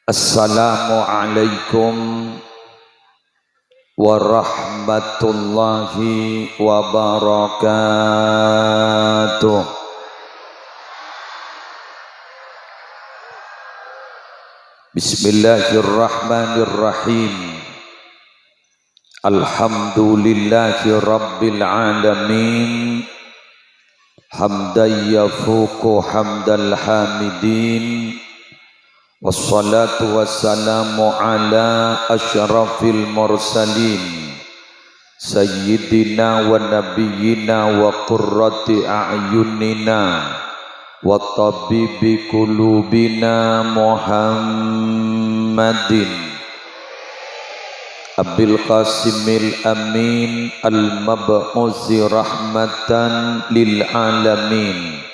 Assalamualaikum warahmatullahi wabarakatuh. Bismillahirrahmanirrahim. Alhamdulillahi rabbil alamin. Hamdan yafuqu hamdal hamidin. Wassalatu wassalamu ala asyrafil mursalin Sayyidina wa nabiyyina wa qurrati a'yunina wa tabibi qulubina Muhammadin Abil Qasimil Amin al-mab'usi rahmatan lil alamin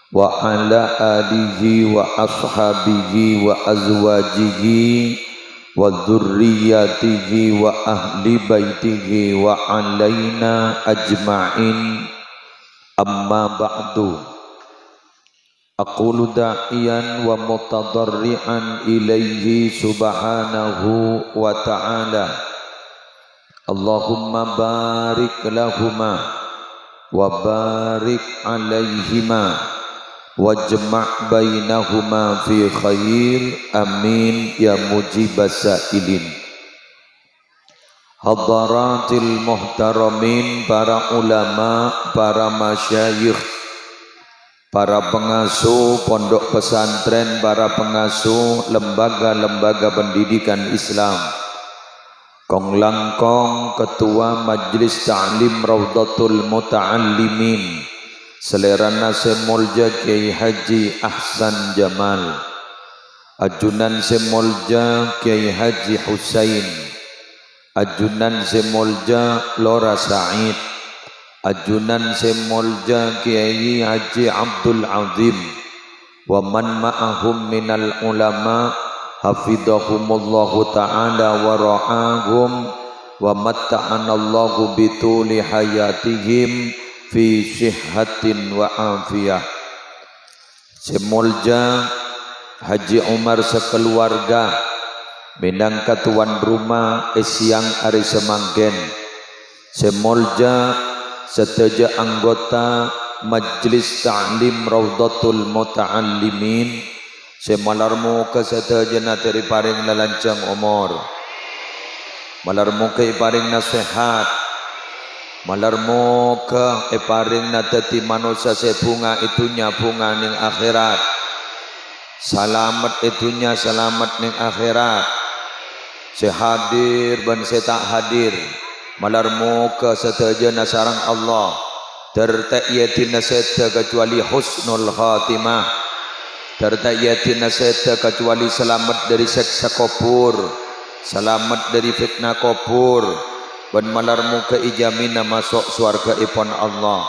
wa ala alihi wa ashabihi wa azwajihi wa dzurriyyatihi wa ahli baitihi wa alaina ajma'in. Amma ba'du. Aqulu da'iyan wa mutadarri'an ilaihi subhanahu wa ta'ala. Allahumma barik lahuma wa barik alaihima wajma' bainahuma fi khair, amin ya mujibas sa'ilin. Hadaratil muhtaramin, para ulama, para masyayikh, para pengasuh pondok pesantren, para pengasuh lembaga-lembaga pendidikan Islam, Kong Langkong, ketua Majelis Ta'lim Raudhatul Muta'allimin, Selerana Semolja Kiai Haji Ahsan Jamal, Ajunan Semolja Kiai Haji Husain, Ajunan Semolja Lora Said, Ajunan Semolja Kiai Haji Abdul Azim, wa man ma'ahum minal ulama hafidhahumullahu ta'ala wa ra'ahum wa matta'anallahu bituli hayatihim fi sihhatin wa afiyah. Semolja Haji Umar sekeluarga minangka tuan rumah siang hari semanggen. Semolja seteja anggota Majelis Ta'lim Raudhatul Muta'allimin, semalarmu keseteja nateri paring lalancang umur, malarmu ke paring nasihat, malarmu ke paring natati manusia sebunga itunya bunga ning akhirat, selamat itunya selamat ning akhirat, sehadir dan setak hadir, malarmu ke seteja nasarang Allah, tertayatin naseta kecuali husnul khatimah, tertayatin naseta kecuali selamat dari seksa kubur, selamat dari fitnah kubur, ban malarmu ke ijamina masuk surga ipon Allah.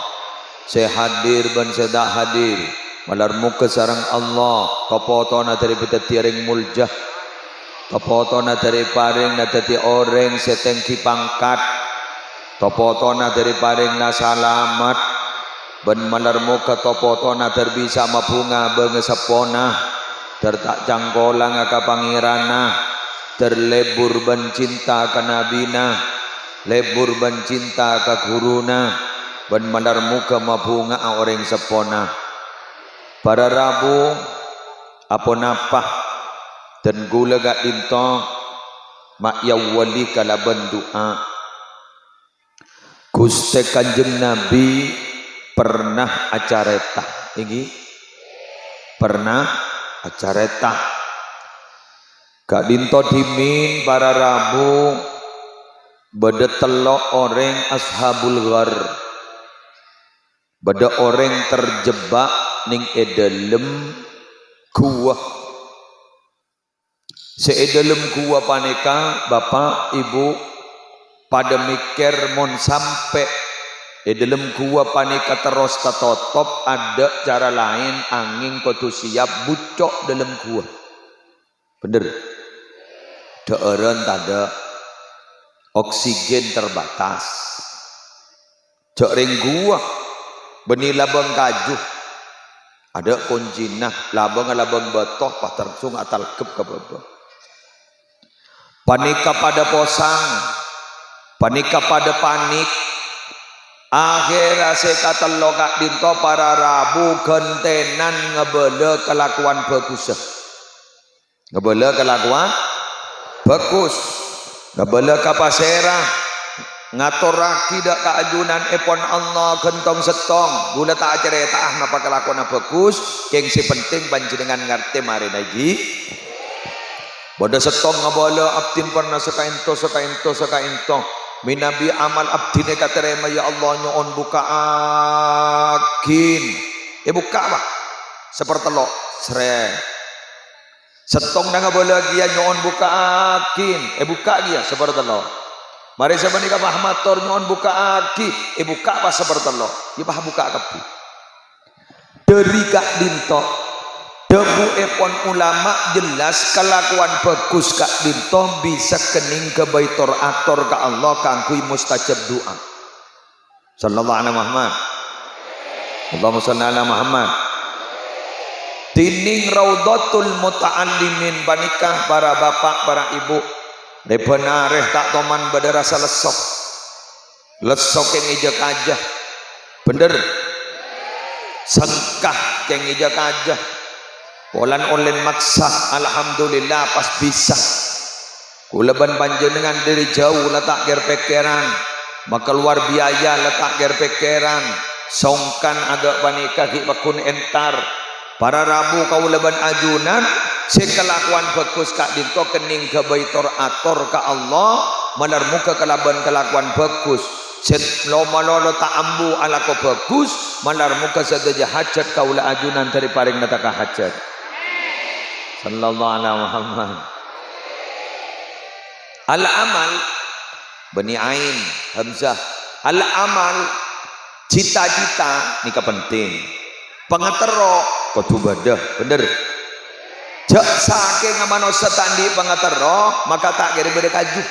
Saya hadir ban sedak hadir, malarmu ke sarang Allah, kapotona dari betetiring muljah, kapotona dari paring natati orang setengki pangkat, kapotona dari paring nasalamat, ban malarmu ke kapotona terbisa mabunga bengesapona, tertak cangkolang ka pangirana, terlebur ban cinta ka nabina, lebur ban cinta ka guruna, ban mandar muka mabunga orang sepona. Para rabu aponapah dan gula gak dinto mak yawali kalaban doa. Gusti Kanjeng Nabi pernah acaretah, ini pernah acaretah. Gak dinto dimin para rabu beda telok orang ashabul ghar, beda orang terjebak ning edalem gua, seedalem gua paneka bapak ibu pada mikir mon sampai edalem gua paneka terus tetotop, ada cara lain angin kudu siap bucok dalam gua, bener daerah tada oksigen terbatas, jok ring gua benila bengkajuh Ada konjinah labang betoh patar sung atal kep ke bebe. Panika pada posang, panika pada panik. Akhirnya saya logat dinto para rabu gentenan ngebele kelakuan bagus. Ngebele kelakuan bagus. Ngebele kapasera ngaturaki dak keajunan epon Allah gentong setong gula tak cerita napa kelakuan bagus gengsi penting panjenengan ngerti mari lagi bodo setong ngabala abdin pernah sekainto minabi amal abdine katerema ya Allah nyoon buka akin buka apa sepertelo sre setong nang ngabala dia nyoon buka akin buka dia sepertelo. Mari saya menikah Muhammad tor nyon buka aki, buka apa seperti lo? Iba buka kepu. Dari kak dinto, debu epon ulama jelas kelakuan bagus kak dinto bisa kening ke baitor ator ke Allah kangkui mustajab doa. Sallallahu alaihi Muhammad. Allahumma shalli ala Muhammad. Tining raudhatul muta'allimin panikah para bapak para ibu. Bebenareh tak toman pada rasa lesok yang ijak aja bener sengkah yang ijak aja polan olen maksa alhamdulillah pas bisa kuleban panjenengan dari jauh letak ger pekeran maka luar biaya letak ger pekeran songkan agak panikah bakun entar para rabu kau leban ajunan sekelakuan bagus kak dinto kening ke baitor ator ka Allah manar muka kelakuan bagus set lo malolo tak ambu ala ko bagus manar muka sadaja hajat kaula ajunan dari paring nataka hajat sallallahu alaihi Muhammad. Al amal bani ain hamzah al amal cita-cita nika penting pangatero kudu badah bener. Jak saking manusia tandi pangatero maka tak kira beda kaju.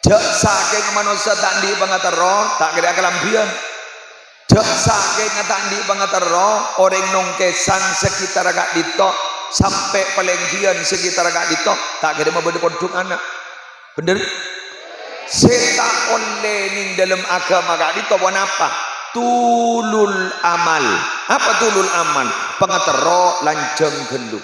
Jak saking manusia tandi pangatero tak kira kelambian. Jak saking tandi pangatero orang nongkesan sekitar agak ditok sampai pelenggian sekitar agak ditok tak kira mau beda koduk anak. Bener? Seta oleh ning dalam agama agak ditok apa? Tulul amal. Apa tulul amal? Pangatero lanjeng genduk.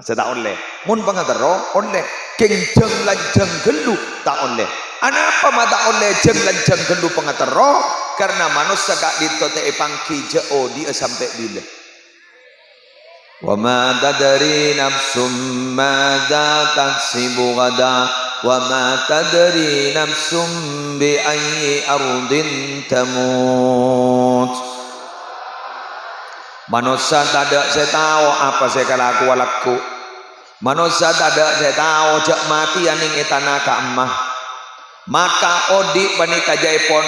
Saya tak oleh mun pangatero oleh kengjeng lanjeng gelu tak oleh anapa mata oleh jeng lanjeng gelu pangatero karena manusia gak ditote pangki jeo dia sampai bila wa ma tadri nafsum madza taksibu gada wa ma tadri nafsum bi ayyi ardin tamut. Manusia tak ada saya tahu apa saya laku manusia tak ada saya tahu jak mati aning etana ka emmah maka odi panika jaipon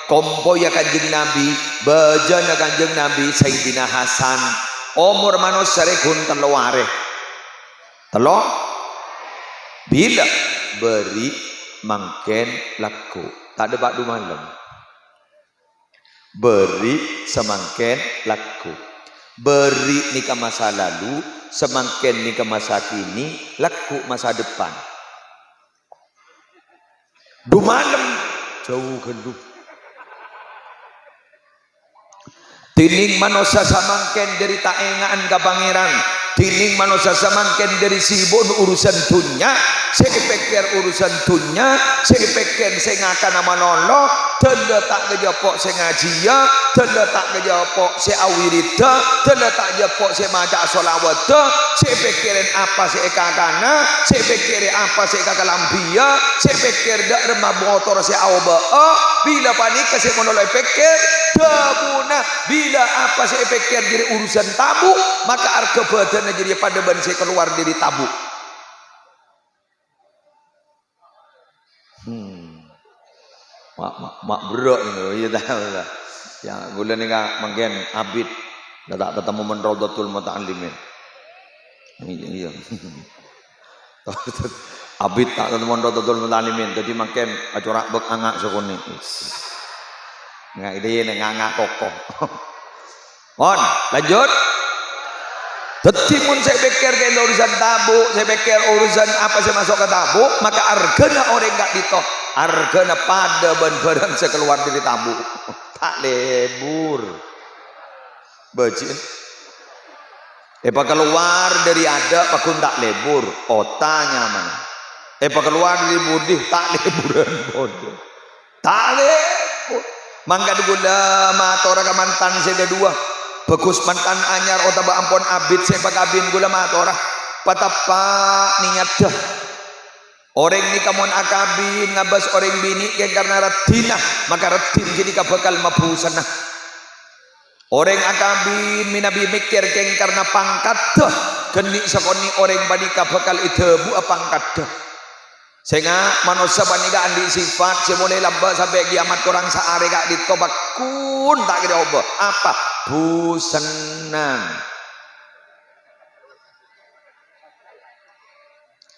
kompo ya kanjeng Nabi bejana kanjeng Nabi Sayyidina Hasan umur manusia regun telo bila beri mangken laku tak ada bakdu malam beri semangken laku beri nikah masa lalu semakin nikah masa kini laku masa depan du malam jauh geluh tining manusia samangken dari taengaan ka pangeran tining manusia samangken dari sibuk urusan dunia sepikir urusan dunia sepikir saya ngakan nama nolok terletak kejapok saya ngajia terletak kejapok saya awirida terletak kejapok saya maca solawat saya pikirin apa saya kakana saya pikirin apa saya kakalambia saya pikir dak remah motor saya awba bila panik saya menolak pikir dabuna bila apa saya pikir jadi urusan tabu maka arke badan jadi pada ban saya keluar dari tabu mak bro ini ya tahu lah ya bulan ini mungkin abid tak ketemu menrodatul muta'allimin iya abid tak ketemu menrodatul muta'allimin jadi mungkin acorak bek angak sokoni nggak ide ini ngangak kokoh Mohon lanjut. Tetimun saya pikir ke urusan tabuk, saya pikir urusan apa saya masuk ke tabuk, maka argana orang gak ditoh, argana pada barang saya keluar dari tabuk, tak lebur, bajin. Pak keluar dari ada, pakun tak lebur, otanya mana? Pak keluar dari budih, tak leburan bodoh, tak lebur. Mangga gula matora mantan saya dua. Bagus mantan anyar otaba ampon abid sepak abin gula matora patapa niat dah orang ni kamon akabin ngabas orang bini ke karena ratina maka ratin jadi kabakal mabusana orang akabin minabi mikir keng karena pangkat dah geni sakoni orang badi kabakal itebu pangkat dah sehingga manusia banika andi sifat semulai lamba sampai kiamat korang saare gak ditobak kun tak kira oba apa busenan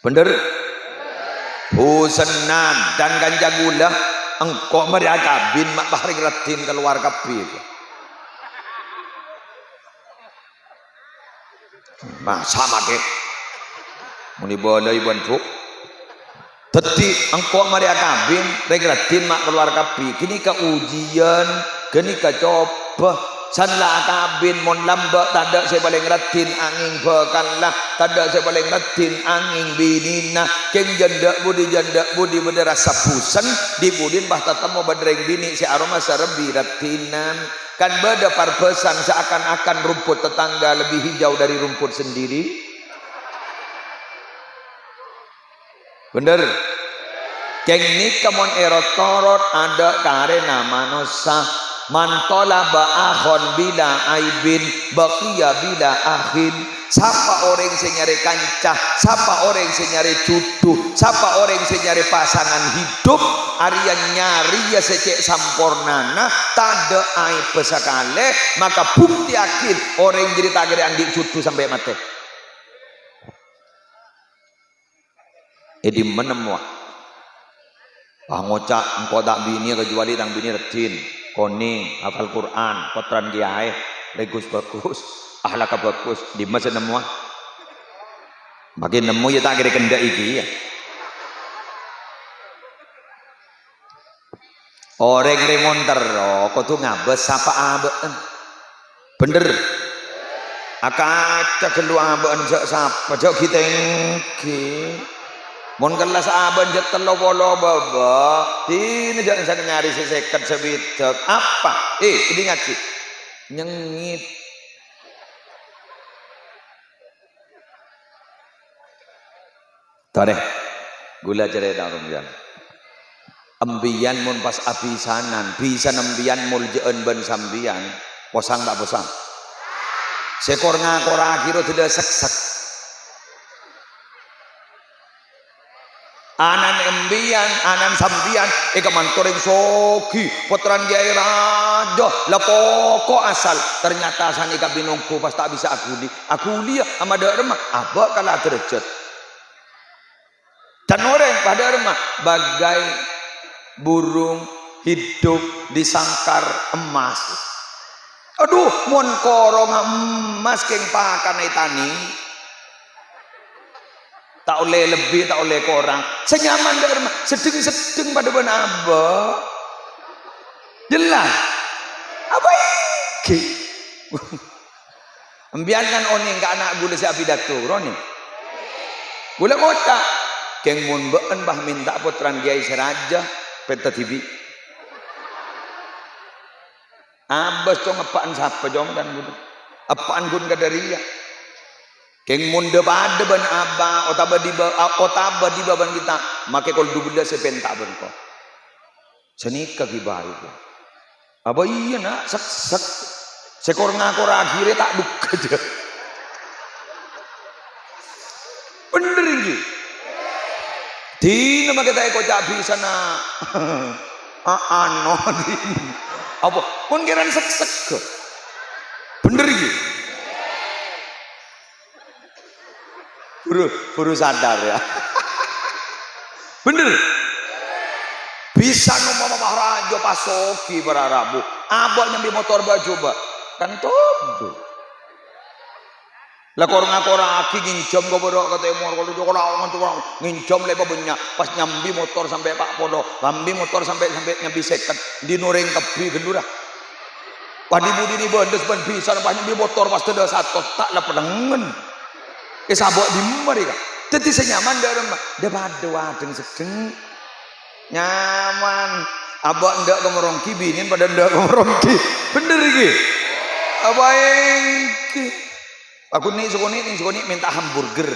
bener busenan dan ganja gula engkau mereka bin mak bahari ratin keluar kapil masa make muni boleh ibuan truk teti engkau mereka kabin regulatin mak keluar kapi kini ka ujian kini ka coba sanlah kabin mon lambak tada saya paling ratin angin bekalah tada saya paling ratin angin binina keng janda budi berasa pusan di budin bah tatamo badreng bini si aroma sarebi ratinan kan beda parpesan seakan-akan rumput tetangga lebih hijau dari rumput sendiri. Bener keng ni kamon erotorot ada karena manusia mantola ba'ahon bila aibin bakia bila akhin siapa orang yang nyari kancah siapa orang yang nyari cucu siapa orang yang nyari pasangan hidup Arya nyari ya secek sampurnana tak ada aib pesakale maka bukti akhir orang yang jadi tagari andik cucu sampai mati di menemuah ngocak engkau tak bini kecuali tang bini retin koning hafal Quran potran kiai legus bagus ahlak bagus di masa nemuah makin nemu ya tak kira kendak iki ya orang remonter kau tuh ngabes apa abeen bener akaca keluar abeen siapa jauh kita ini mon kelas aban jet telo bolo baba ini jangan saya nyari seket sebitek apa ini ngaji nyengit tare gula cerita rumjan ambian mon pas abisanan bisa nembian muljeun ben sambian posang tak posang sekor ngakor akhir tidak sek anan embian anan sambian mantoring sogi potran kiai raja lah pokok asal ternyata san ika binungku pas tak bisa akuli ya sama derma abak kalah derajat dan orang pada remah bagai burung hidup di sangkar emas aduh mon korong emas keng pakan itani tak oleh lebih tak oleh korang senyaman dari rumah sedeng pada benaba jelas apa iki membiarkan oning ke anak gula si abidato roni gula kota keng mun been bah minta potran kiai seraja peta TV abas cong apaan siapa jong dan gula apaan gun kadaria keng munda pada ban aba otaba di baban kita make kol dubula sepenta ban ko senika gibai ko aba iya nak sak sekor ngakor akhirnya tak duk aja bener iki dina make ta ko cak bisa na ano dina apa pun kiran sek bener iki buru sadar ya bener bisa ngomong maharaja pasoki berarabu abah nyambi motor baju bah kan tuh. Lah korang aki nginjam kok bodo kata emor kalau orang nginjam lepa banyak pas nyambi motor sampai Pak Podo, nyambi motor sampai nyambi seket di noreng tepi gendura. Padi budi ni bendes ben bisa pas nyambi motor pas teu satu tak lah pedengen. Sabok di mereka. Teti senyaman dalam da bade wadeng sedeng. Nyaman. Abak ndak kemerongki binin pada ndak kemerongki. Bener iki. Apa iki? Aku nih sukuni minta hamburger.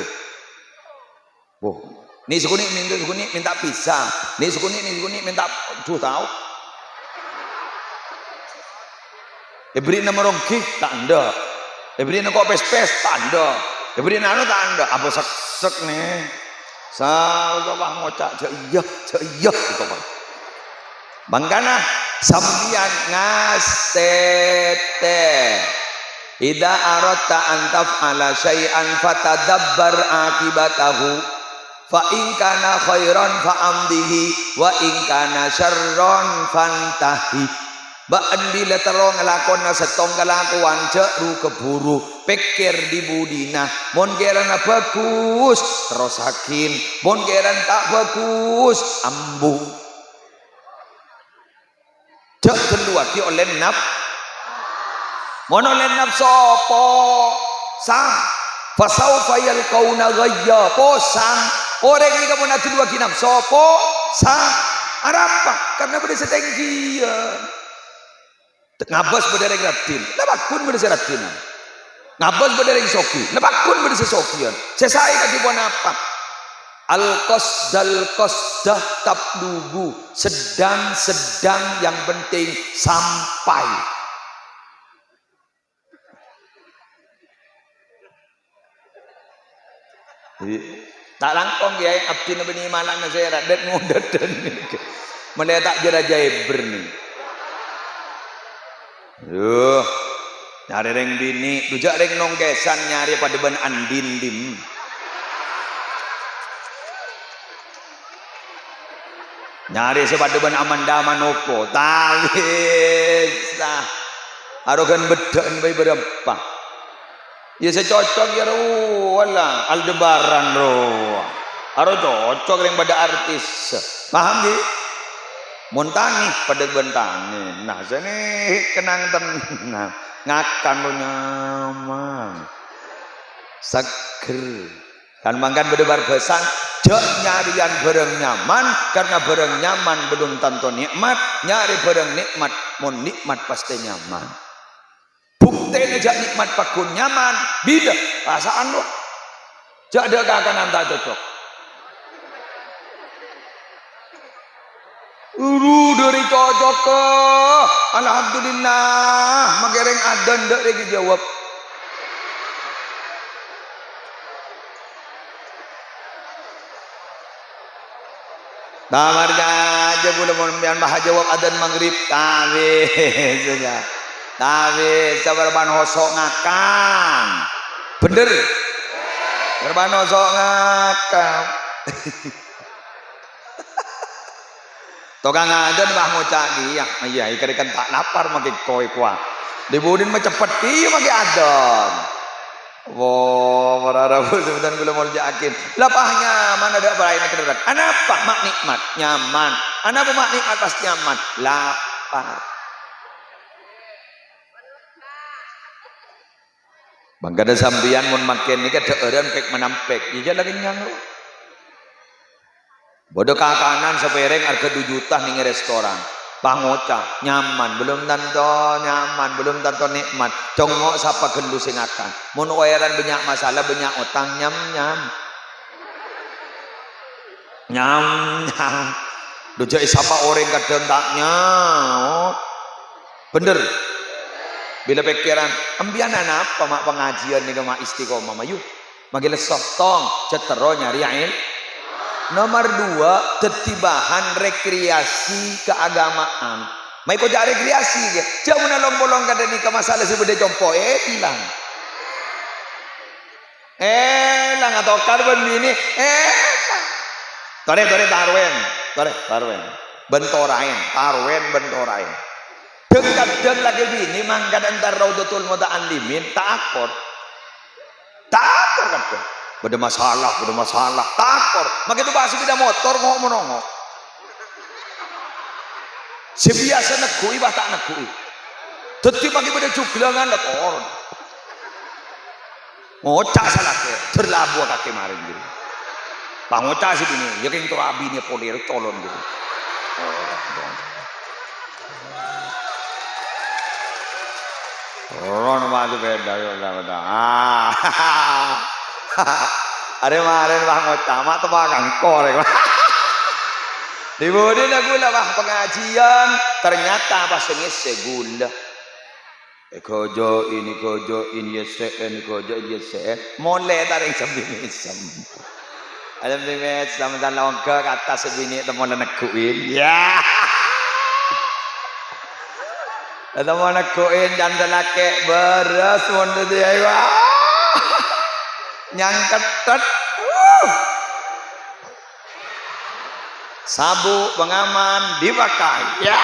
Boh, nih sukuni minta pizza. Nih sukuni minta tahu. Beri nama rongki tak anda. Beri nama kok pes tak anda. Beri nama tak anda. Apa sek nih? Salah ngocak iya itu bang. Bangkana sambian ngastete. Ida aratta antaf ala syai'an fatadabbar akibatahu fa in kana khairan fa amdihi wa in kana syarran fantahi. Baan bila terong ngelakon setong kelakuan ceru keburu pikir di budina mon geran bagus terus hakim mon geran tak bagus ambu cek keluar ki oleh nap mon oleh nap sopo sang fasaufa yalqauna ghayya posang orang ni kamu nak kedua kinap sopo sang arapa karena pada setenggian ngabas berdereng ratin lebakun berdereng ratin ngabas berdereng soki lebakun berdereng sokian sesai kadipun apa al-qasdah tablugu sedang yang penting sampai tak langkong ya abdi nabi malang saya radat ngodat dan mana tak jerajaib berni. Duh, nyari reng bini, dujak reng nongkesan nyari pada ban andin dim. Nyari sepada ban Amanda Manopo, bisa. Arogan bedan bayi berapa? Ya saya cocok ya wala Aldebaran roh. Aro cocok reng pada artis, paham gak? Montani pada bentani. Nah, sini kenang tenang, ngakan lo nyaman, seger. Kan mangkan berdebar besan, jek nyarian bareng nyaman, karena bareng nyaman belum tentu nikmat. Nyari bareng nikmat, mon nikmat pasti nyaman. Bukti nejak nikmat pakun nyaman, bila perasaan lo, jek ada kakak anta cocok. Dari cocok ke alhamdulillah magereng adan ndak lagi jawab tamarnya aja boleh membian bah jawab adan maghrib tawi saja tawi sabar ban hosok ngakang bener ban hosok ngakang Tukang adan bah ngocak dia, iya ikan tak lapar makin koi kuah. Dibudin mah cepet dia makin adan. Wow, marah sebentar gula mau jakin. Lapahnya mana ada berain terdekat. Anapa mak nikmat nyaman. Anapa mak nikmat pas nyaman lapar. Bangga ada sambian mun makin ni kada eureun pek menampek. Iya lagi nyang. Bodoh kakanan sepereng harga 2 juta nih restoran pangocak nyaman belum tentu nyaman belum tentu nikmat congok sapa gendu sing akan mun wayaran banyak masalah banyak utang nyam dojak sapa orang kadang tak nyaut bener bila pikiran ambianan apa mak pengajian nih mak istiqomah mayu magile sotong cetero nyari ail. Nomor 2 tetibahan rekreasi keagamaan. Mai kojak rekreasi ke? Jauh na bolong kada ni ke masalah sebede jompo elang. Elang atau karbon ini Tore tarwen. Bentorain. kadang lagi bini mangkat antar Raudatul Muta'allimin takor kadang ada masalah takor makanya itu bahasa beda motor ngomong sebiasa negui bah tak negui tetep pagi pada juglangan lekor ngocak salah ke terlabu kaki maring gitu pak ngocak sih bini ya keng tuh abini polir tolong gitu orang masih beda beda ada kemarin bang ngocak mak tuh bakang korek di bodin gula bah pengajian ternyata pas ngese gula kojo ini yesen mulai tarik sembimisem alam dimet sama lawan ke atas sebini teman nekuin ya teman nekuin dan laki beras mundur dia nyangketet sabu pengaman dipakai ya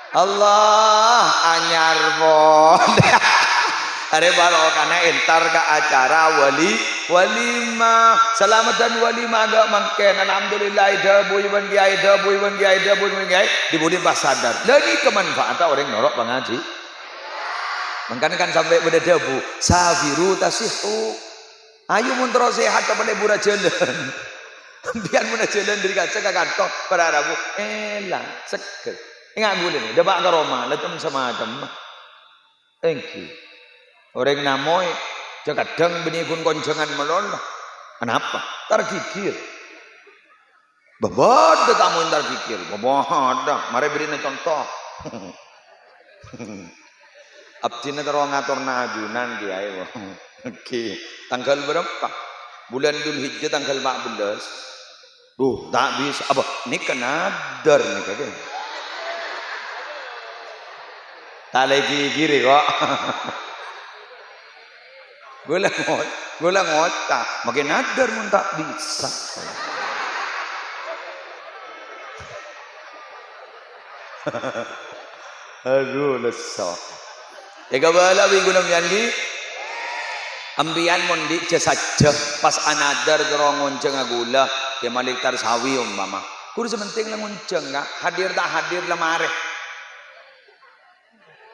Allah anyar pon are barokahna entar ke acara walimah selamatan walimah agak mangken alhamdulillah debu iban kiai dibudi pas sadar lagi kemanfaatan orang norok pengaji makanya kan sampai pada debu sabiru tasihu ayo muntro sehat kepada bura jalan biar mana jalan dari kaca ke kantor pada rabu elah seger ingat gue nih debak ke Roma letem semacam thank you orang namoy kadang benikun konjangan melon kenapa tergigir babad kamu yang tergigir babad mari beri contoh abdina terong ngatur najunan dia oke tanggal berapa bulan Dzulhijjah tanggal 14 tak bisa apa ini kenadar nih kakek tak lagi giri kok gula ngotak makin nadar pun tak bisa aduh lesok bala guna miandi ambian mondi saja pas anadar gerongon cenga gula ya malik tar sawi mama kudu sementing lah ngonceng hadir tak hadir lah mareh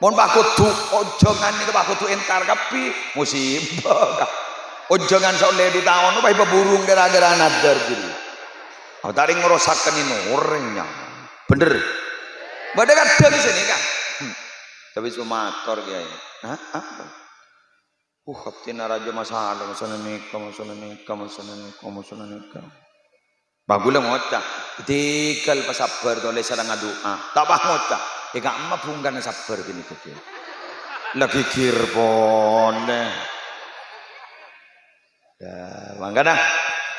mon bakutu ojongan itu bakutu entar kapi musibah ojongan soleh di tahun apa iba burung gara-gara nadar gitu taring ngerosakan ini orangnya bener pada kadang di sini kan tapi sumator ya apa haptina raja masalah masalah nikah bagula ngocak tikal pasabar oleh sarang doa tak bah ngocak ika emak bungkan sabar gini gitu lagi kirpon ya makanya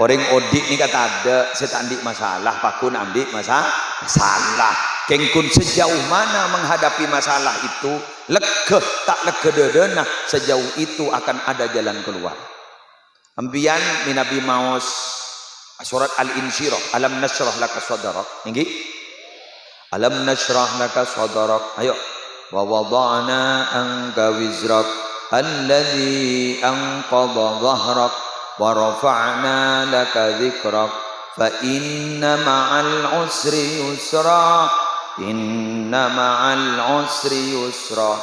orang odik ini kata ada setandik masalah pakun amdik masalah kengkun sejauh mana menghadapi masalah itu legeh tak legeh dedena sejauh itu akan ada jalan keluar ambian minabi maus surat al-insyirah alam nasrah laka sadrak nggih alam nasrah laka sadrak ayo wa wada'na anka wizrak alladhi anqadha dhahrak wa rafa'na laka dhikrak fa inna ma'al usri yusra inna ma'al usri yusra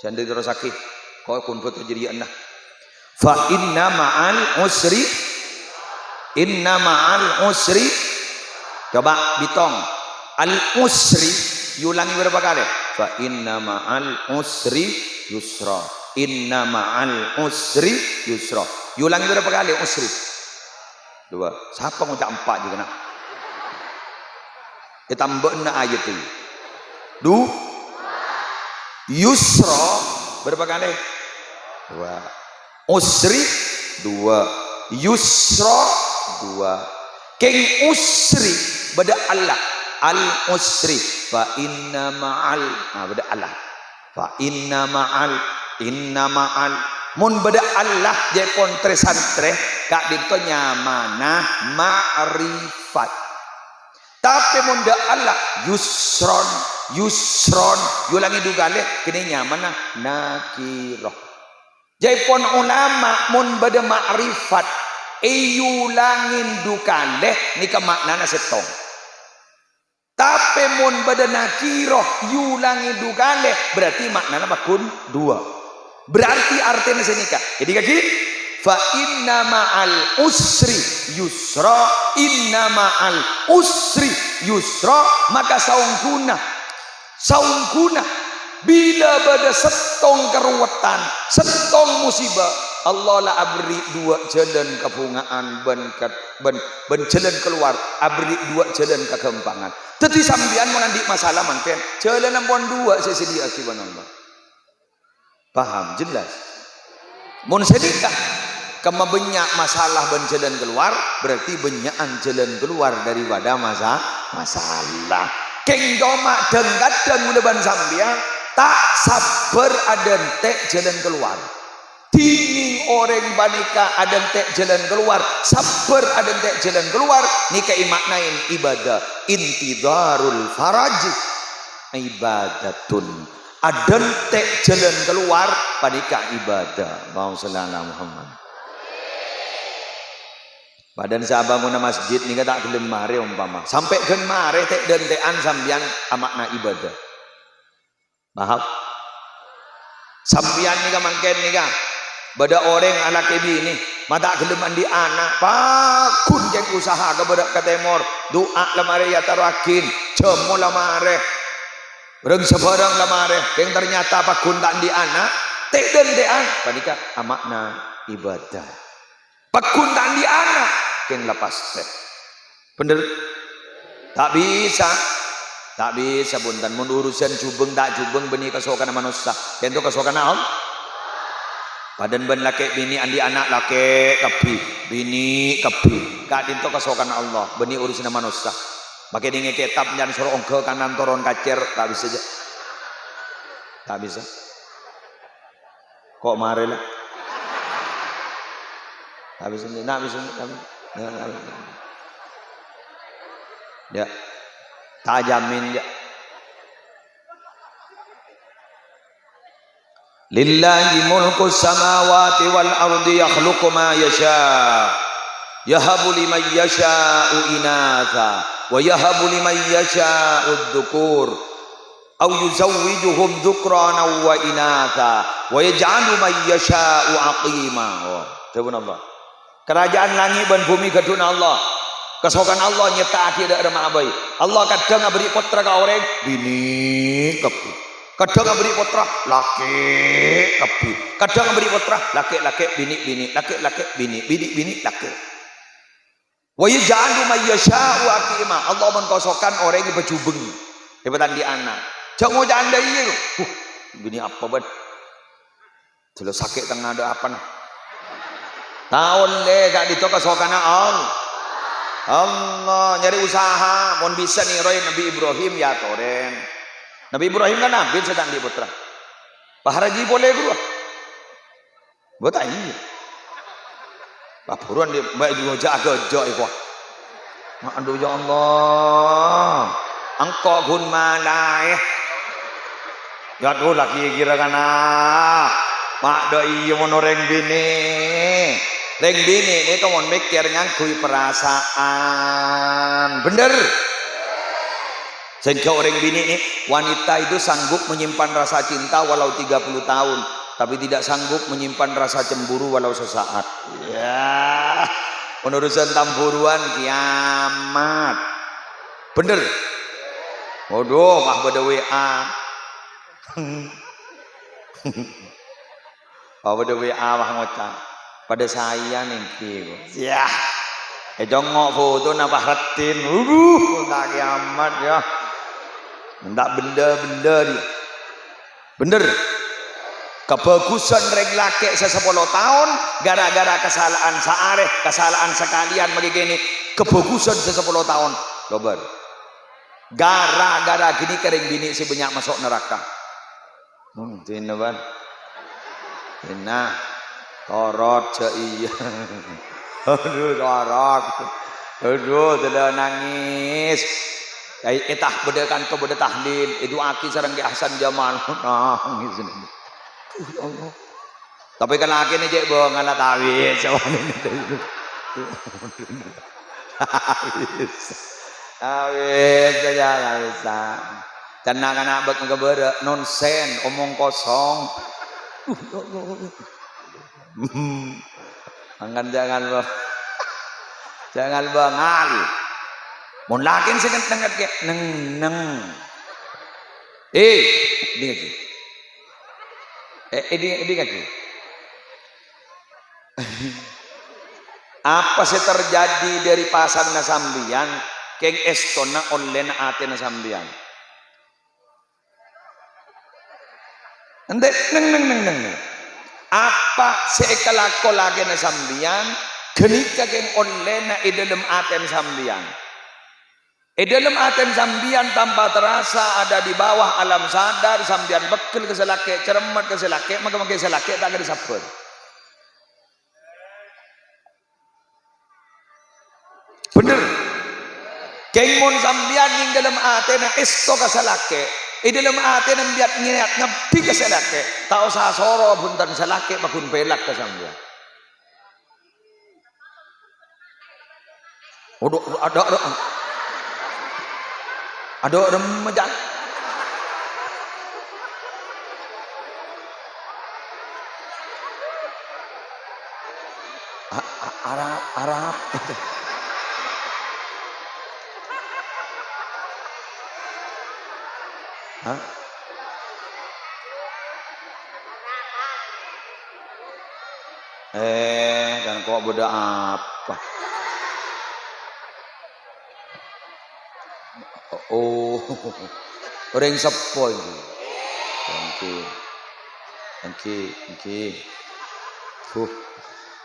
jangan diterusake kau kunput jadi anak fa inna ma'al usri coba bitong al usri yulangi berapa kali fa inna ma'al usri yusra inna ma'al usri yusra yulangi berapa kali usri 2 siapa ngucap 4 juga nak ditambahna ayat ini yusra berapa kali 2 usri 2 yusra 2 keng usri beda Allah al usri fa inna ma'al beda Allah fa inna ma'al mun beda Allah jepon tresantre kak dito nyamanah ma'rifat Tapi munda Allah yusron, yusron, yulangi dugale kini nyaman nakirah. Jaipun ulama mun bada ma'rifat yulangin dugale nika maknana setong. Tapi mun bada nakirah yulangi dugale berarti maknana bakun dua. Berarti artinya senika. Jadi kaki fa inna ma'al usri yusra, inna ma'al usri yusra, maka saungkuna bila bada setong keruwetan, setong musibah, Allah lah abri dua jalan kepungaan ben jalan keluar, abri dua jalan kekempangan. Tetapi sambian menandik masalah mangken jalan ampun dua saya sedia akibat Allah. Paham jelas? Mun sedikah kama banyak masalah ben jalan keluar berarti banyakan jalan keluar daripada masalah. Keng doma dengkat dan mudahan sambian tak sabar ada tek jalan keluar. Tining orang banika ada tek jalan keluar, sabar ada tek jalan keluar. Nika maknain ibadah intidarul faraj ibadatun. Ada tek jalan keluar panika ibadah. Mau sallallahu Muhammad. Badan sahabat muna masjid ni tak gelem mare umpama. Sampai gen mare tek dan tekan sambian makna ibadah. Paham? Sambian ni mangken ni bada orang anak bini mata gelem andi anak pakun jeng usaha kepada katemor doa lamare ya tarakin jemo lamare reng sebarang lamare yang ternyata pakun tak andi anak tek dan tekan panika makna ibadah. Pakun tak andi anak yang lepas tek. Bener? Tak bisa buntan mun urusan jubeng tak jubeng beni kesokan manusia. Kento kesokan naon? Badan ben laki bini andi anak laki kepi, bini kepi. Kak dinto kesokan Allah, beni urusan manusia. Pakai dinge kitab nyan suruh ongke kanan toron kacer tak bisa aja. Tak bisa. Kok mare lah? Tak bisa, nak bisa. Ya, tak jamin ya. Lillahi mulku samawati wal ardi yakhluqu ma yasha. Yahabu liman yasha'u inatha wa yahabu liman yasha'u ad-dhukur aw yuzawwijuhum dhukrana wa inatha wa yaj'alu man yasha'u aqima. Oh, subhanallah. Kerajaan langit dan bumi kedua Allah. Kesokan Allah nyata tidak ada ma'abai. Allah kadang beri putra ke orang bini kepi. Kadang beri putra laki kepi. Kadang beri putra laki bini laki bini laki. Wa yaj'alu may yasha'u aqima. Allah mengkosokkan orang yang berjubeng. Hebatan di anak. Jangan janda iya. Bini apa ban? Kalau sakit tengah ada apa nah? Tahun le gak dito kesokan Allah nyari usaha mohon bisa nih roy Nabi Ibrahim ya toren. Nabi Ibrahim kan nabi sedang di putra. Pak Haji boleh guru. Buat aja. Pak buruan di mbak juga jaga iku. Aduh ya Allah. Engkau gun mana ya tuh laki kira kana. Mak doi monoreng bini. Reng bini ini kamu mikir ngangkui perasaan. Bener? Sehingga orang bini ini wanita itu sanggup menyimpan rasa cinta walau 30 tahun, tapi tidak sanggup menyimpan rasa cemburu walau sesaat. Ya, penurusan tamburuan kiamat. Bener? Waduh, mah bada WA. Bada WA mah ngocak. Pada saya nih, ya, jongok foto napa hatin, tak kiamat ya, tak benda dia, bener, kebagusan reng laki 10 tahun, gara-gara kesalahan saareh, kesalahan sekalian begini, kebagusan 10 tahun, dober, gara-gara gini kering bini si banyak masuk neraka, ini ban, nah. Torot iya. Aduh torot. Aduh, tidak nangis. Itah bedekan ke bede tahlil, itu aki sareng di Hasan Jamal nangis. Ya Allah. Tapi kan aki ini jek bawa ngalah tawis, Awis saja bisa. Tenang anak bek ngebere nonsen, omong kosong. Jangan bangal. Mun lakin sing tenget ke neng. Dia ki. Dia ki. Apa sih terjadi dari pasang na sambian keng estona online ate na sambian. Neng. Apa seekalako lagi na sambian kenika keng online na idalem aten sambian. Idalem aten sambian tanpa terasa ada di bawah alam sadar sambian bekel ke selake cermat ke selake maka selake tak ada disapur. Bener. Keng mon sambian ning dalam ate na esto ka salake. Dalam ate na biat niat ngebi ka salake. Tao sa soro buntan salake bakun pelak ka sambian. Ada remajan. Arab. Hah? Dan kok beda apa? Oh, orang sepo ini. Thank you.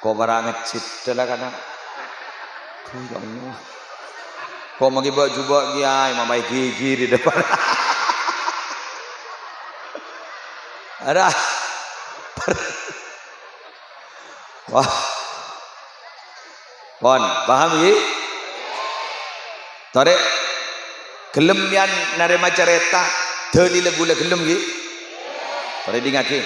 Kok barang ngecit lah kana. Ya Allah. Kok magi baju kiai mamai gigi di depan. Ada. Wah. Pon, paham ye? Tore gelem yan narema cerita deuli lagu gelem ye? Tore dingake.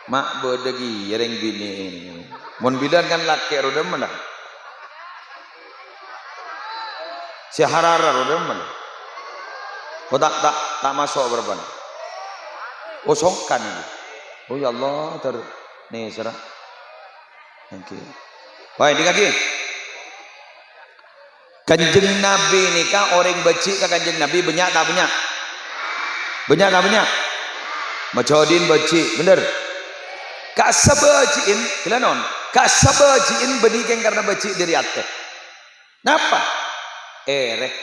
Mak bodegi yereng bini ini. Mun bidan kan laki rodem mana? Si harara rodem mana? Oh tak masuk berapa? Oh songkan ini. Oh ya Allah nih serah. Thank you. Baik lagi. Kanjeng Nabi nikah orang becik ke kanjeng Nabi banyak tak banyak? Banyak tak banyak? Macodin becik bener. Kak sabajiin, kelanon. Kak sabajiin benikeng karena becik dari ate. Napa? Rek.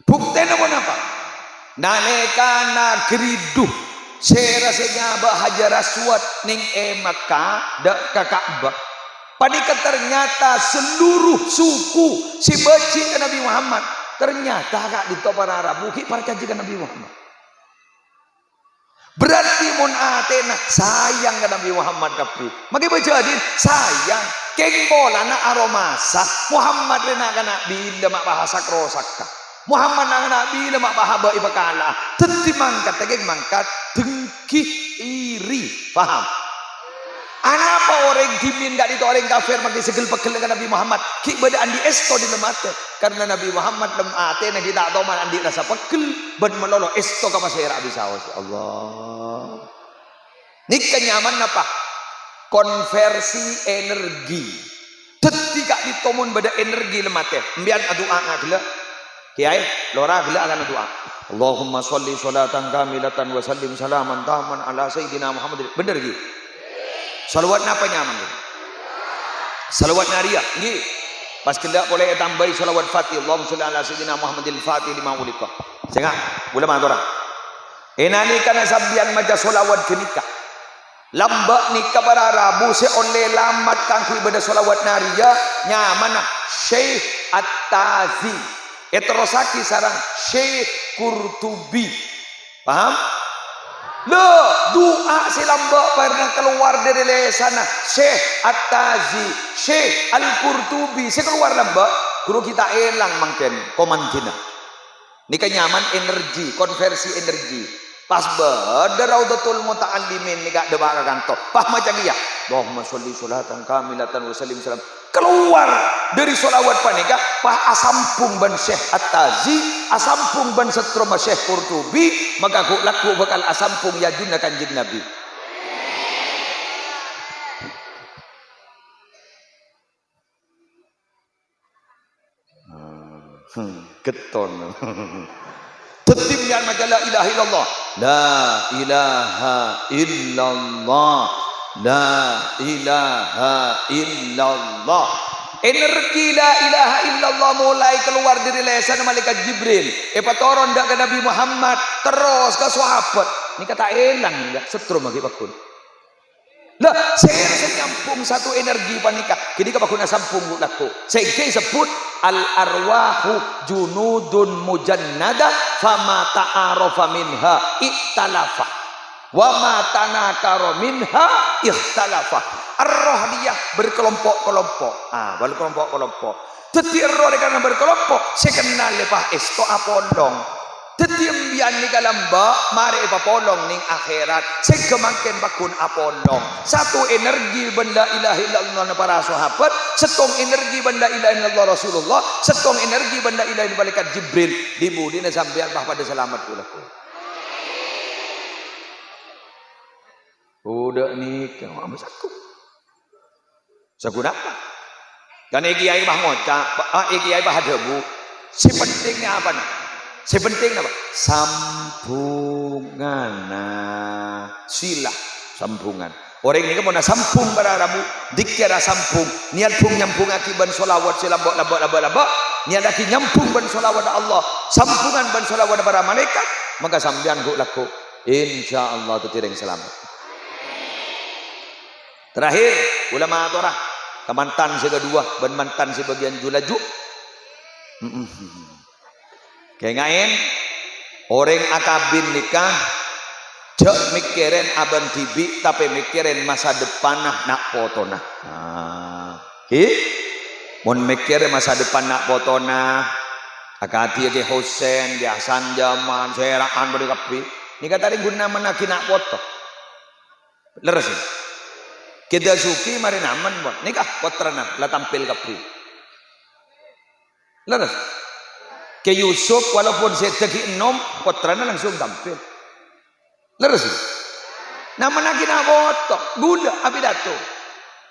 Bukti namun apa? Nalekana geriduh serasanya bah Hajar Aswad ning Makkah dak ka Ka'bah. Padika ternyata seluruh suku si becik Nabi Muhammad ternyata kak di para Arab bukit para kajikan Nabi Muhammad. Berarti mun atena sayang ke Nabi Muhammad kapri. Maki bejadin sayang keng bola na aromasa Muhammad rena kana bila mak bahasa krosakka. Muhammad na kana bila mak bahaba ibakala. Tenti mangkat tegeng mangkat dengki iri. Paham? Anapa orang dimin gak itu orang kafir maki segel pegel dengan Nabi Muhammad. Ki beda andi esto di lemate karena Nabi Muhammad lemate na kita tahu man andi rasa pegel ben melolo esto ka masira bisawas Allah. Nikah nyaman apa? Konversi energi. Ketika ditomun beda energi lemate. Mbian doa ngagela. Kiai lora gela akan doa. Allahumma sholli sholatan kamilatan wa sallim salaman taman ala sayyidina Muhammad. Bener gitu. Salawat napa nyaman? Salawat naria. Nggih. Pas kendak boleh tambahi salawat Fatih. Allahumma sholli ala sayyidina Muhammadil Fatih lima ulika. Sehingga boleh matura. Enani kana sabbian maja salawat kenika. Lambak nikah para Rabu se onle lamat kang ibadah salawat naria nyaman Syekh At-Tazi. Eterosaki sarang Syekh Qurtubi. Paham? doa silambak pernah keluar dari lesana Syekh At-Tazi, Syekh Al-Qurtubi, saya keluar lambak guru kita elang mangken komantina ini nyaman energi, konversi energi pas bener Raudatul Muta'allimin nih kak debak kantor pas macam iya Allahumma sholli sholatan kamilatan wa sallim salam keluar dari sholawat panika pah asampung ban Syekh At-Tazi asampung ban setroma Syekh Qurtubi maka laku bakal asampung ya junna kanjeng Nabi keton tetim yang majalah ilaha illallah la ilaha illallah la ilaha illallah energi la ilaha illallah mulai keluar dari lesan malaikat Jibril patoron dak ke Nabi Muhammad terus ke sahabat ini kata elang enggak setrum lagi bakun lah saya nyampung satu energi panika kini kabakuna sampung laku sehingga sebut al arwahu junudun mujannada fama ta'arafa minha iktalafa wa ma tanakara minha ikhtalafa ar-roh dia berkelompok-kelompok berkelompok-kelompok teti roh karena berkelompok saya kenal lepah esto apolong tetiam bian ni kalamba mari pa polong ning akhirat sing kemangken bakun apolong satu energi benda ilaha illallah para sahabat setong energi benda ilaha illallah Rasulullah setong energi benda ilaha illallah malaikat Jibril dibudina sampean bah pada selamat kula udah nikah sama saku saku apa kan iki ai bah ngoca iki ai bah debu si pentingnya apa nih si penting apa sambungan sila sambungan orang ini kan mau sambung para rabu dikira sambung niat pun nyambung akibat solawat silambak labak niat lagi nyambung ban solawat Allah sambungan ban solawat para malaikat maka sambian guk laku insyaallah tu tireng selamat terakhir ulama torah kemantan si kedua ban mantan si bagian julaju kayak ngain orang akabin nikah cek mikirin aban tibi tapi mikirin masa depan nak potona mun mikirin masa depan nak potona akati ke Husain di Hasan zaman seraan beri kapi ini kata guna menaki nak foto leres kita suki mari naman buat nikah potrana lah tampil kapi leres ke Yusuf walaupun saya tegi enom putranya langsung tampil leres nama lagi nak foto gula api datu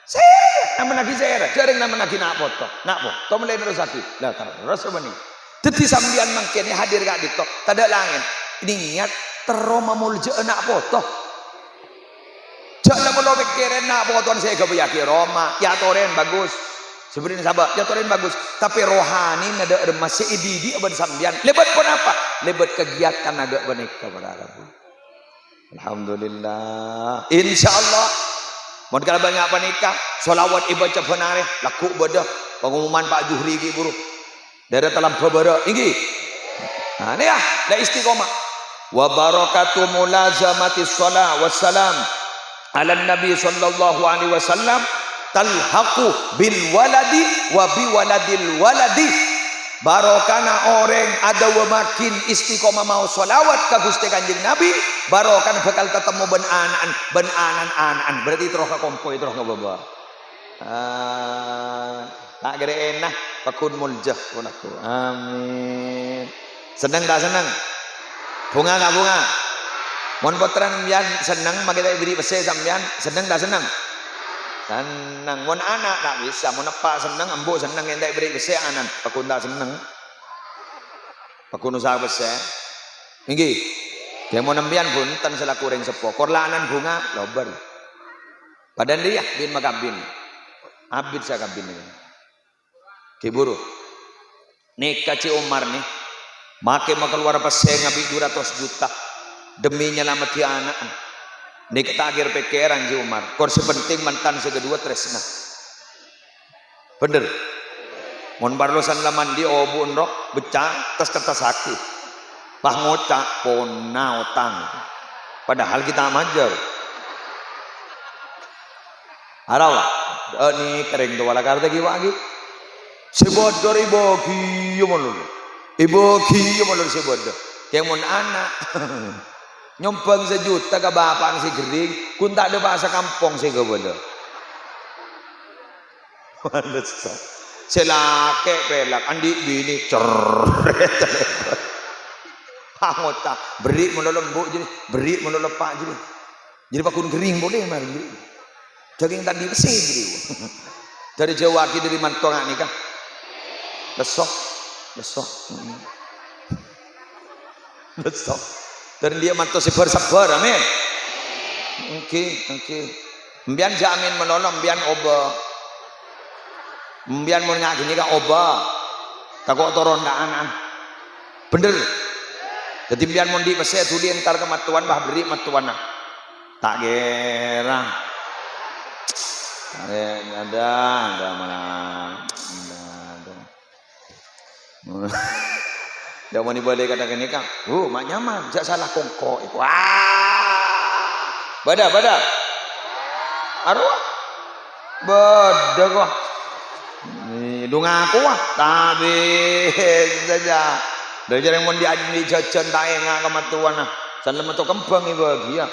saya nama lagi saya jaring nama lagi nak foto mulai terus sakit lah terus apa nih teti sambian mangkene hadir gak dito tada langit ini niat teroma mulja nak foto jangan mau pikirin nak foto saya kebayaki Roma ya toren bagus sebenarnya sahabat ya toren bagus tapi rohani ada masih ididi abad sambian lebat pun apa lebat kegiatan ada boneka pada Arab alhamdulillah insyaallah mau kalau banyak panika solawat ibaca benar laku bedah pengumuman Pak Juhri ki buru dari dalam babara ini nah ini ya la istiqomah wa barakatu mulazamati shalah wassalam ala nabi sallallahu alaihi wasallam talhaqu bil waladi wa bi waladil waladi barokana orang ada wa makin istiqomah mau sholawat ka Gusti Kanjeng Nabi barokana bakal ketemu ben anan berarti terus ka kompo terus ngababa tak gere enak pakun muljah kunaku amin senang tak senang bunga enggak bunga mon potran bian senang makita beri pese sampean senang tak senang senang mon anak tak bisa mon apa senang ambo senang entek beri besi anan pakun tak senang pakun usaha besi nggih ge mon nembian pun tan selaku ring sepo korlanan bunga lober padan dia bin makabin abid sakabin ini kiburu nikah Ci Umar nih make keluar pese ngabi 200 juta demi nyelamati anak nik takir pikiran Ci Umar kursi penting mantan segedua tresna bener mon barlosan laman di obun rok becah tas kertas sakit pah ngocak pona otang Padahal kita majar. Arawa, ni kering tu wala karta kiwa lagi. Sebodor ibu kiyo molol. Ibu kiyo molol sebodor. Kemon anak. Nyompang sejuta ke bapak si gering, kun tak ada bahasa kampung si kebolo. Selake pelak andi bini ceret. Angota beri menolong bu jadi beri menolong pak jadi pakun kering boleh mari jadi jaging tadi besi jadi dari Jawa ki dari mantongan ni kan besok dan dia mantu sabar amin oke mbian jamin menolong mbian oba mbian mau ngak gini kan oba takut toron daanan bener. Jadi biar mondi pasal tuli entar ke matuan bah beri matuan nah. Tak gerang. Ada mana. Dah mau boleh katakan ni kan. Mak nyaman. Jak salah kongko. Wah. Bada. Arwah. Bada kau. Ni dunga aku ah. Tapi saja. Dari jarang mondi adi jajan tak engak kematuan nah. Jangan lemah tu kembang ibu dia.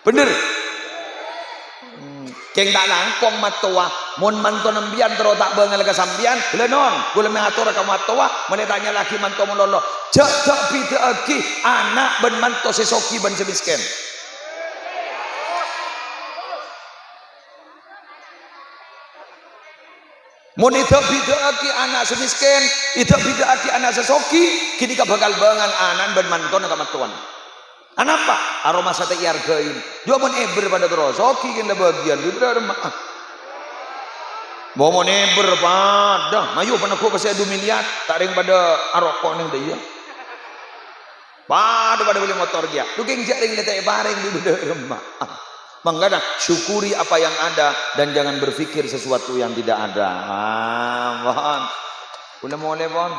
Bener. Keng tak langkong matua. Mon mantu nembian terus tak bengal ke sambian. Lenon. Gula mengatur ke matua. Mana tanya lagi mantu melolo. Jak pita aki anak ben mantu sesoki ben semiskin. Mun itu bidaki anak semiskin, itu bidaki anak sesoki, kini bakal bangan anan ben manton ka matuan. Anapa? Aroma sate iargain. Dua mun eber pada berosoki kena bagian di berapa? Mau mun eber pada, mayu panaku pasal 2 miliar, tak ring pada arokok ning dia. Pada beli motor dia. Tu geng jaring letak bareng di berapa? Mengada syukuri apa yang ada dan jangan berpikir sesuatu yang tidak ada. Mohon. Udah mulai pon.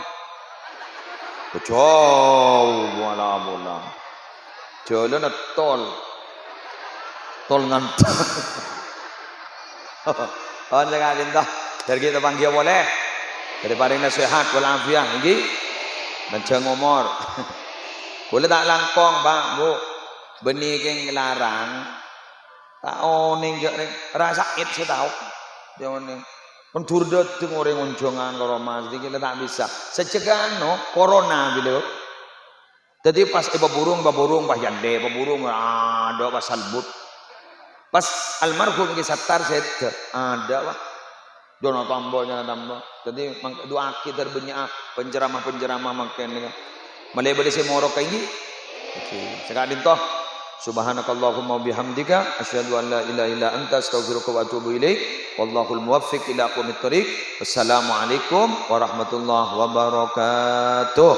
Jauh bola. Jalan tol ngantuk. Oh jangan lintah. Dari kita panggil boleh. Daripada nasihat walafiat ini dan umur. Boleh tak langkong bang bu. Benih keng larang. Tak ning rasa sakit saya tahu. Jangan ning pentur dateng orang unjongan kalau mas dikira tak bisa. Secegahan no corona gitu. Jadi pas baburung bah yande baburung ada pas salbut. Pas almarhum ki satar set ada wah. Dono tambah. Jadi dua aki terbanyak penceramah makan ni. Malay boleh saya morok kayak ini. Sekadin toh. Subhanakallahumma bihamdika asyhadu an la ilaha illa anta astaghfiruka wa atubu ilaik. Wallahul muwaffiq ila aqwamit thoriq. Wassalamualaikum warahmatullahi wabarakatuh.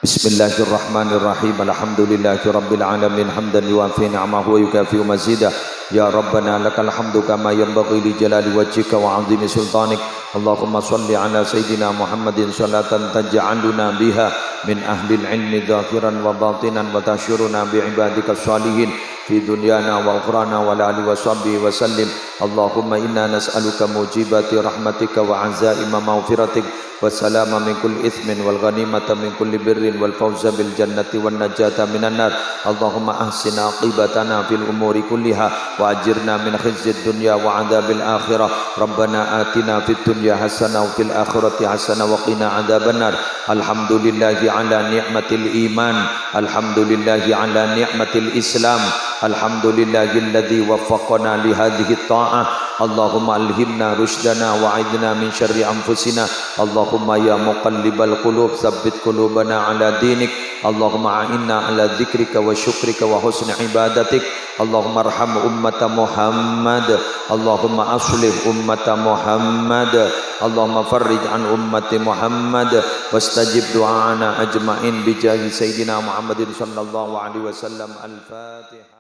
Bismillahirrahmanirrahim. Alhamdulillahirabbil alamin hamdan yuwafi ni'amahu wa yukafi'u mazidah. Ya Rabbana lakal hamdu kama yanbaghi li jalali wajhika wa 'azimi sultanik. Allahumma salli ala sayyidina Muhammadin salatan taj'aluna biha min ahli al-ilmi dhahiran wa batinan wa tashuruna bi ibadika salihin fi dunyana wa ukhrana wa ala alihi wa sahbihi wa sallim. Allahumma inna nas'aluka mujibati rahmatika wa azaima maghfiratik wa salama min kulli ithmin wal ghanimata min kulli birrin wal fawza bil jannati wan najata minan nar. Allahumma ahsin aqibatana fil umuri kulliha wa ajirna min khizyid dunya wa adzabil akhirah. Rabbana atina fid dunya hasanah wa fil akhirati hasanah wa qina adzaban nar. Alhamdulillahi ala ni'matil iman, alhamdulillahi ala ni'matil islam, alhamdulillahi alladhi waffaqana li hadhihi ta'ah. Allahumma alhimna rushdana wa aidna min syarri anfusina. Allahumma ya muqallibal qulub tsabbit qulubana ala dinik. Allahumma a'inna ala dzikrika wa syukrika wa husni ibadatik. Allahumma arham ummata Muhammad. Allahumma aslih ummata Muhammad. Allahumma farrij an ummati Muhammad wastajib du'ana ajma'in bijahi sayyidina Muhammadin sallallahu alaihi wasallam. Al-Fatihah.